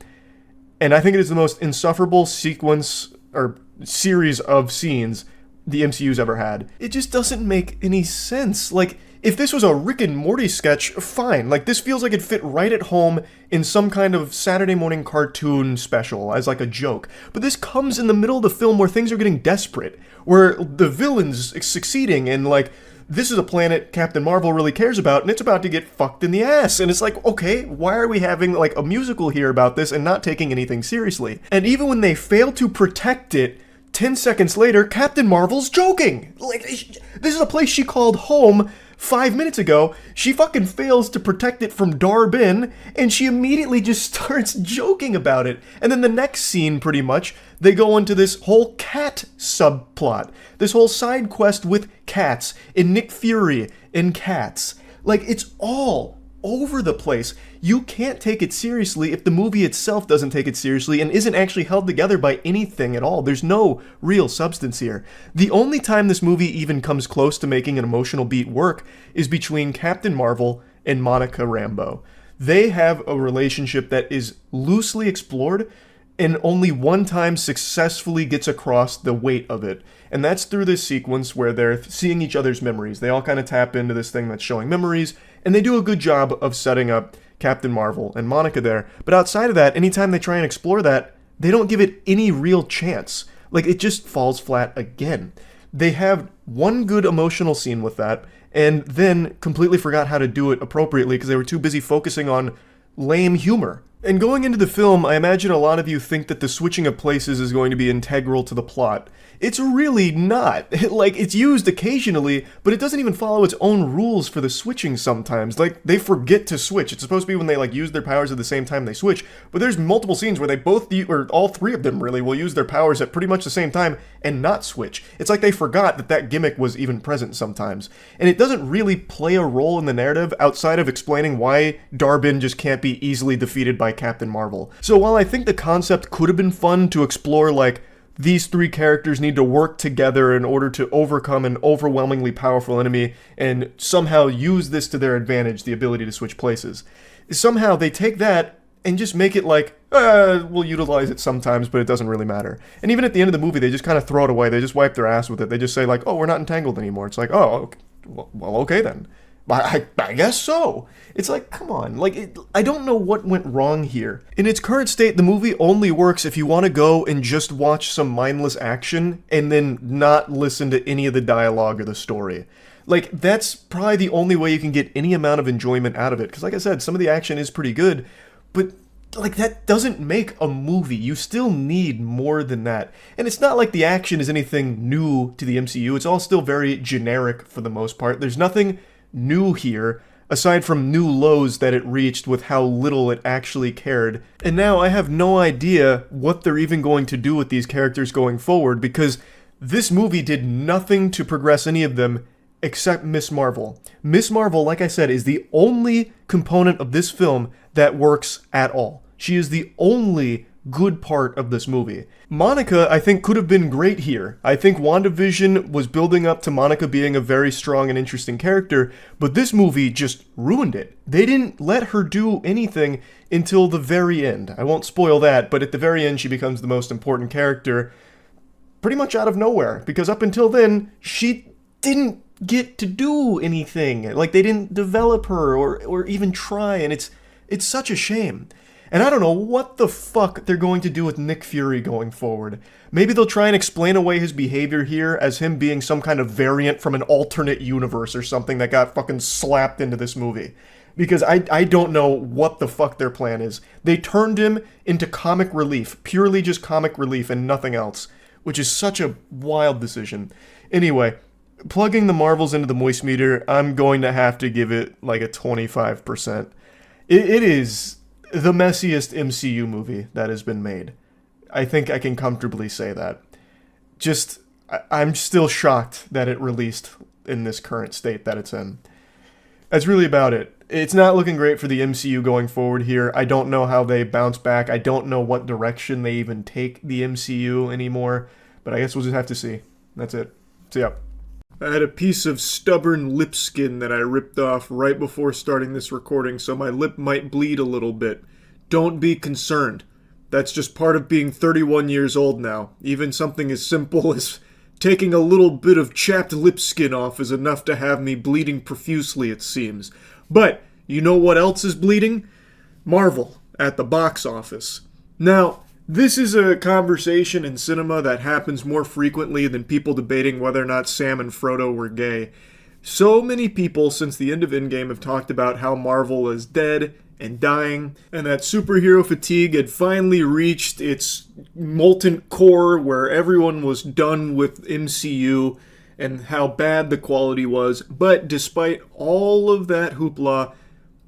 And I think it is the most insufferable sequence or series of scenes the MCU's ever had. It just doesn't make any sense. Like, if this was a Rick and Morty sketch, fine. Like, this feels like it fit right at home in some kind of Saturday morning cartoon special as like a joke. But this comes in the middle of the film where things are getting desperate, where the villain's succeeding, and like, this is a planet Captain Marvel really cares about, and it's about to get fucked in the ass. And it's like, okay, why are we having like a musical here about this and not taking anything seriously? And even when they fail to protect it, 10 seconds later, Captain Marvel's joking. Like, this is a place she called home 5 minutes ago. She fucking fails to protect it from Dar-Benn, and she immediately just starts joking about it. And then the next scene, pretty much, they go into this whole cat subplot. This whole side quest with cats, and Nick Fury, and cats. Like, it's all over the place. You can't take it seriously if the movie itself doesn't take it seriously and isn't actually held together by anything at all. There's no real substance here. The only time this movie even comes close to making an emotional beat work is between Captain Marvel and Monica Rambeau. They have a relationship that is loosely explored and only one time successfully gets across the weight of it. And that's through this sequence where they're seeing each other's memories. They all kind of tap into this thing that's showing memories, and they do a good job of setting up Captain Marvel and Monica there. But outside of that, anytime they try and explore that, they don't give it any real chance. Like, it just falls flat again. They have one good emotional scene with that, and then completely forgot how to do it appropriately because they were too busy focusing on lame humor. And going into the film, I imagine a lot of you think that the switching of places is going to be integral to the plot. It's really not. Like, it's used occasionally, but it doesn't even follow its own rules for the switching sometimes. Like, they forget to switch. It's supposed to be when they, like, use their powers at the same time they switch, but there's multiple scenes where they both, or all three of them really, will use their powers at pretty much the same time and not switch. It's like they forgot that that gimmick was even present sometimes. And it doesn't really play a role in the narrative outside of explaining why Dar-Benn just can't be easily defeated by Captain Marvel. So while I think the concept could have been fun to explore, like, these three characters need to work together in order to overcome an overwhelmingly powerful enemy and somehow use this to their advantage, the ability to switch places. Somehow they take that and just make it like, we'll utilize it sometimes, but it doesn't really matter. And even at the end of the movie, they just kind of throw it away. They just wipe their ass with it. They just say like, oh, we're not entangled anymore. It's like, oh, okay. Well, okay then. I guess so. It's like, come on. Like, I don't know what went wrong here. In its current state, the movie only works if you want to go and just watch some mindless action and then not listen to any of the dialogue or the story. Like, that's probably the only way you can get any amount of enjoyment out of it. Because like I said, some of the action is pretty good, but like, that doesn't make a movie. You still need more than that. And it's not like the action is anything new to the MCU. It's all still very generic for the most part. There's nothing new here, aside from new lows that it reached with how little it actually cared. And now I have no idea what they're even going to do with these characters going forward, because this movie did nothing to progress any of them except Miss Marvel. Miss Marvel, like I said, is the only component of this film that works at all. She is the only good part of this movie. Monica, I think, could have been great here. I think WandaVision was building up to Monica being a very strong and interesting character, but this movie just ruined it. They didn't let her do anything until the very end. I won't spoil that, but at the very end she becomes the most important character pretty much out of nowhere, because up until then, she didn't get to do anything. Like, they didn't develop her or even try, and it's such a shame. And I don't know what the fuck they're going to do with Nick Fury going forward. Maybe they'll try and explain away his behavior here as him being some kind of variant from an alternate universe or something that got fucking slapped into this movie. Because I don't know what the fuck their plan is. They turned him into comic relief, purely just comic relief and nothing else, which is such a wild decision. Anyway, plugging the Marvels into the moist meter, I'm going to have to give it like a 25%. It is the messiest MCU movie that has been made. I think I can comfortably say that. I'm still shocked that it released in this current state that it's in. That's really about it. It's not looking great for the MCU going forward here. I don't know how they bounce back. I don't know what direction they even take the MCU anymore. But I guess we'll just have to see. That's it. See ya. I had a piece of stubborn lip skin that I ripped off right before starting this recording, so my lip might bleed a little bit. Don't be concerned. That's just part of being 31 years old now. Even something as simple as taking a little bit of chapped lip skin off is enough to have me bleeding profusely, it seems. But, you know what else is bleeding? Marvel, at the box office. Now, this is a conversation in cinema that happens more frequently than people debating whether or not Sam and Frodo were gay. So many people since the end of Endgame have talked about how Marvel is dead and dying, and that superhero fatigue had finally reached its molten core where everyone was done with MCU and how bad the quality was. But despite all of that hoopla,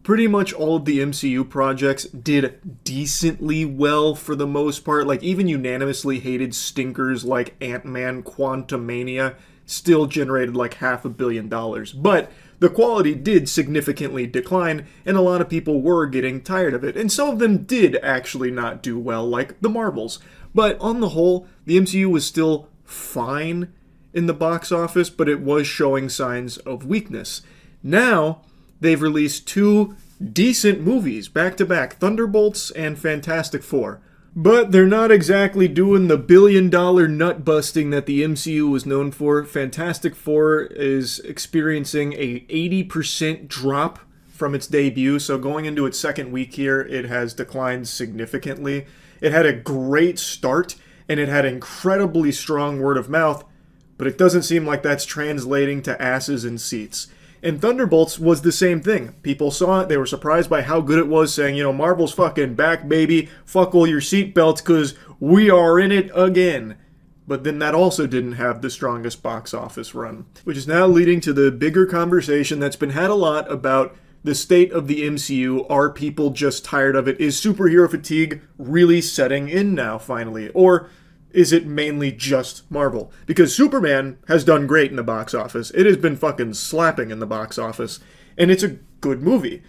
pretty much all of the MCU projects did decently well for the most part. Like, even unanimously hated stinkers like Ant-Man Quantumania still generated like $500 million. But the quality did significantly decline, and a lot of people were getting tired of it. And some of them did actually not do well, like the Marvels. But on the whole, the MCU was still fine in the box office, but it was showing signs of weakness. Now, they've released two decent movies back-to-back, Thunderbolts and Fantastic Four. But they're not exactly doing the billion-dollar nut-busting that the MCU was known for. Fantastic Four is experiencing a 80% drop from its debut, so going into its second week here, it has declined significantly. It had a great start, and it had incredibly strong word of mouth, but it doesn't seem like that's translating to asses in seats. And Thunderbolts was the same thing. People saw it, they were surprised by how good it was, saying, Marvel's fucking back, baby, fuckle your seatbelts, cause we are in it again. But then that also didn't have the strongest box office run. Which is now leading to the bigger conversation that's been had a lot about the state of the MCU. Are people just tired of it? Is superhero fatigue really setting in now, finally? Or is it mainly just Marvel? Because Superman has done great in the box office. It has been fucking slapping in the box office. And it's a good movie.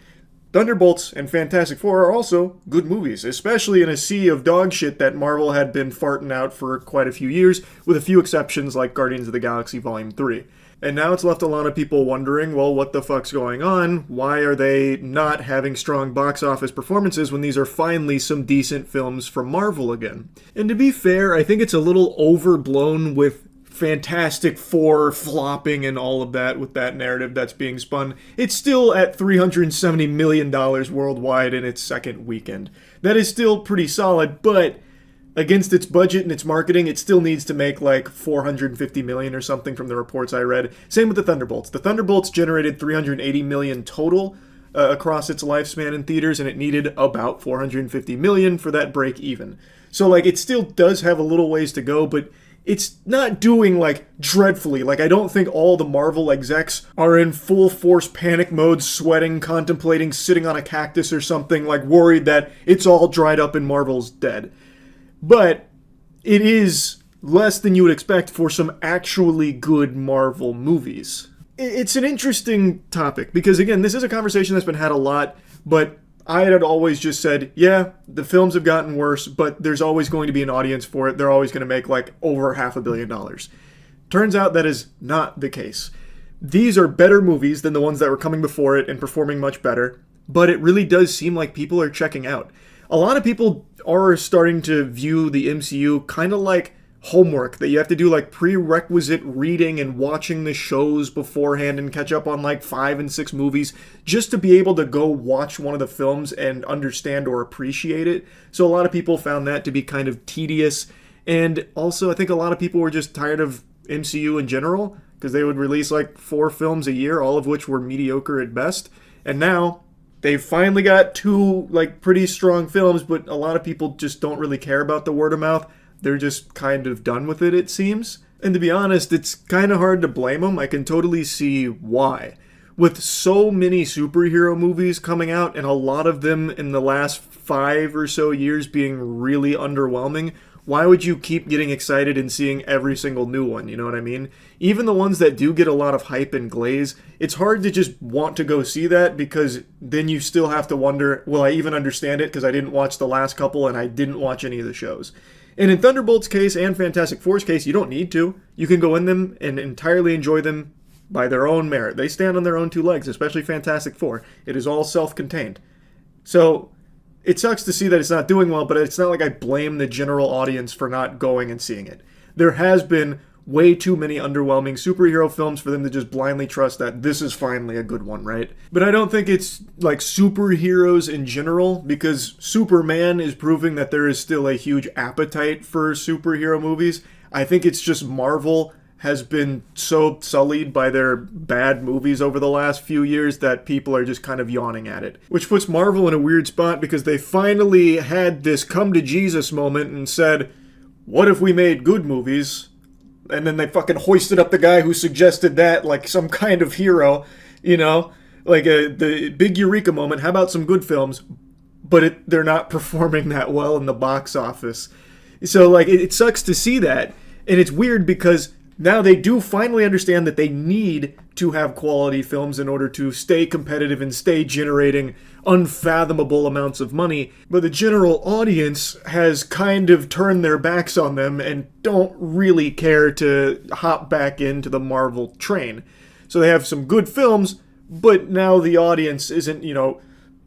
Thunderbolts and Fantastic Four are also good movies, especially in a sea of dog shit that Marvel had been farting out for quite a few years, with a few exceptions like Guardians of the Galaxy Volume 3. And now it's left a lot of people wondering, well, what the fuck's going on? Why are they not having strong box office performances when these are finally some decent films from Marvel again? And to be fair, I think it's a little overblown with Fantastic Four flopping and all of that with that narrative that's being spun. It's still at $370 million worldwide in its second weekend. That is still pretty solid, but against its budget and its marketing, it still needs to make like $450 million or something from the reports I read. Same with the Thunderbolts. The Thunderbolts generated $380 million total across its lifespan in theaters, and it needed about $450 million for that break even. So like, it still does have a little ways to go, but it's not doing like dreadfully. Like, I don't think all the Marvel execs are in full force panic mode, sweating, contemplating sitting on a cactus or something, like worried that it's all dried up and Marvel's dead. But it is less than you would expect for some actually good Marvel movies. It's an interesting topic because, again, this is a conversation that's been had a lot, but I had always just said, yeah, the films have gotten worse, but there's always going to be an audience for it. They're always going to make like over $500 million. Turns out that is not the case. These are better movies than the ones that were coming before it and performing much better, but it really does seem like people are checking out. A lot of people are starting to view the MCU kind of like homework, that you have to do like prerequisite reading and watching the shows beforehand and catch up on like 5 and 6 movies just to be able to go watch one of the films and understand or appreciate it. So a lot of people found that to be kind of tedious. And also I think a lot of people were just tired of MCU in general, because they would release like 4 films a year, all of which were mediocre at best. And now they've finally got 2 like pretty strong films, but a lot of people just don't really care about the word of mouth. They're just kind of done with it, it seems. And to be honest, it's kind of hard to blame them. I can totally see why. With so many superhero movies coming out, and a lot of them in the last 5 or so years being really underwhelming, why would you keep getting excited and seeing every single new one, you know what I mean? Even the ones that do get a lot of hype and glaze, it's hard to just want to go see that, because then you still have to wonder, will I even understand it, because I didn't watch the last couple and I didn't watch any of the shows. And in Thunderbolt's case and Fantastic Four's case, you don't need to. You can go in them and entirely enjoy them by their own merit. They stand on their own 2 legs, especially Fantastic Four. It is all self-contained. So it sucks to see that it's not doing well, but it's not like I blame the general audience for not going and seeing it. There has been way too many underwhelming superhero films for them to just blindly trust that this is finally a good one, right? But I don't think it's like superheroes in general, because Superman is proving that there is still a huge appetite for superhero movies. I think it's just Marvel has been so sullied by their bad movies over the last few years that people are just kind of yawning at it. Which puts Marvel in a weird spot, because they finally had this come to Jesus moment and said, what if we made good movies? And then they fucking hoisted up the guy who suggested that like some kind of hero, you know? Like the big eureka moment. How about some good films? But they're not performing that well in the box office. So like it sucks to see that. And it's weird because now they do finally understand that they need to have quality films in order to stay competitive and stay generating unfathomable amounts of money. But the general audience has kind of turned their backs on them and don't really care to hop back into the Marvel train. So they have some good films, but now the audience isn't,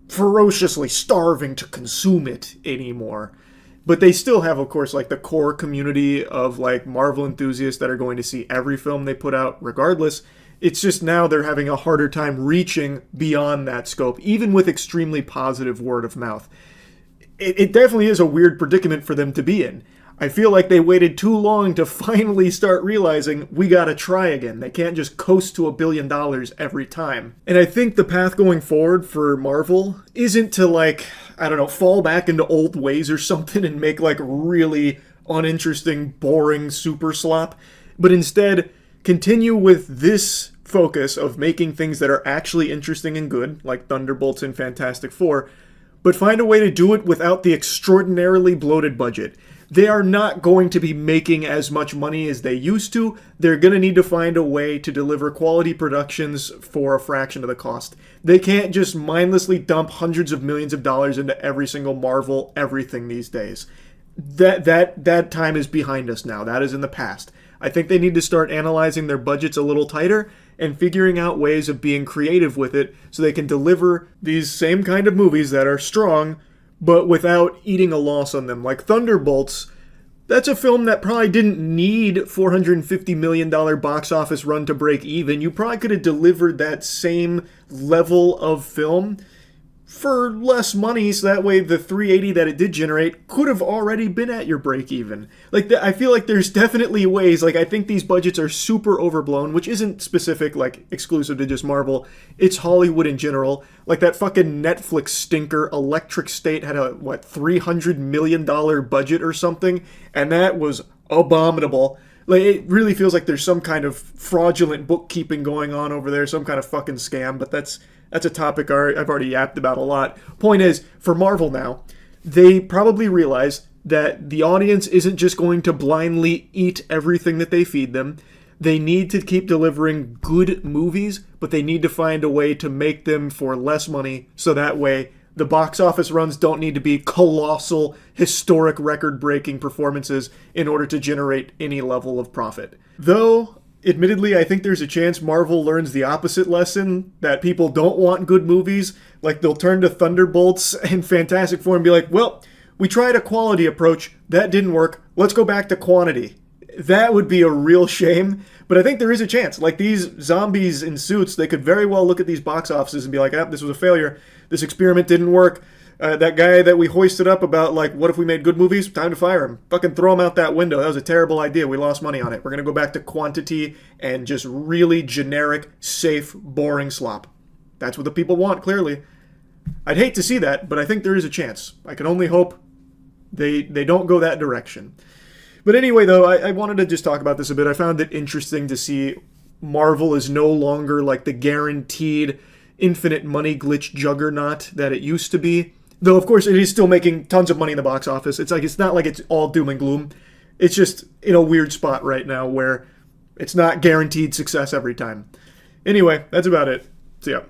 ferociously starving to consume it anymore. But they still have, of course, like the core community of like Marvel enthusiasts that are going to see every film they put out regardless. It's just now they're having a harder time reaching beyond that scope, even with extremely positive word of mouth. It definitely is a weird predicament for them to be in. I feel like they waited too long to finally start realizing we gotta try again. They can't just coast to $1 billion every time. And I think the path going forward for Marvel isn't to fall back into old ways or something and make like really uninteresting, boring super slop, but instead continue with this focus of making things that are actually interesting and good, like Thunderbolts and Fantastic Four, but find a way to do it without the extraordinarily bloated budget. They are not going to be making as much money as they used to. They're going to need to find a way to deliver quality productions for a fraction of the cost. They can't just mindlessly dump hundreds of millions of dollars into every single Marvel everything these days. That time is behind us now. That is in the past. I think they need to start analyzing their budgets a little tighter and figuring out ways of being creative with it so they can deliver these same kind of movies that are strong, but without eating a loss on them. Like Thunderbolts, that's a film that probably didn't need $450 million box office run to break even. You probably could have delivered that same level of film for less money, so that way the 380 that it did generate could have already been at your break even. I feel like there's definitely ways, I think these budgets are super overblown, which isn't specific, exclusive to just Marvel. It's Hollywood in general. Like that fucking Netflix stinker Electric State had a, $300 million budget or something, and that was abominable. It really feels like there's some kind of fraudulent bookkeeping going on over there, some kind of fucking scam, but that's a topic I've already yapped about a lot. Point is, for Marvel now, they probably realize that the audience isn't just going to blindly eat everything that they feed them. They need to keep delivering good movies, but they need to find a way to make them for less money, so that way the box office runs don't need to be colossal, historic, record-breaking performances in order to generate any level of profit. Though, admittedly, I think there's a chance Marvel learns the opposite lesson, that people don't want good movies. They'll turn to Thunderbolts and Fantastic Four and be like, well, we tried a quality approach, that didn't work, let's go back to quantity. That would be a real shame, but I think there is a chance. Like, these zombies in suits, they could very well look at these box offices and be like, this was a failure. This experiment didn't work. That guy that we hoisted up about, like, what if we made good movies? Time to fire him. Fucking throw him out that window. That was a terrible idea. We lost money on it. We're going to go back to quantity and just really generic, safe, boring slop. That's what the people want, clearly. I'd hate to see that, but I think there is a chance. I can only hope they don't go that direction. But anyway, though, I wanted to just talk about this a bit. I found it interesting to see Marvel is no longer like the guaranteed infinite money glitch juggernaut that it used to be. Though, of course, it is still making tons of money in the box office. It's not like it's all doom and gloom. It's just in a weird spot right now where it's not guaranteed success every time. Anyway, that's about it. See ya.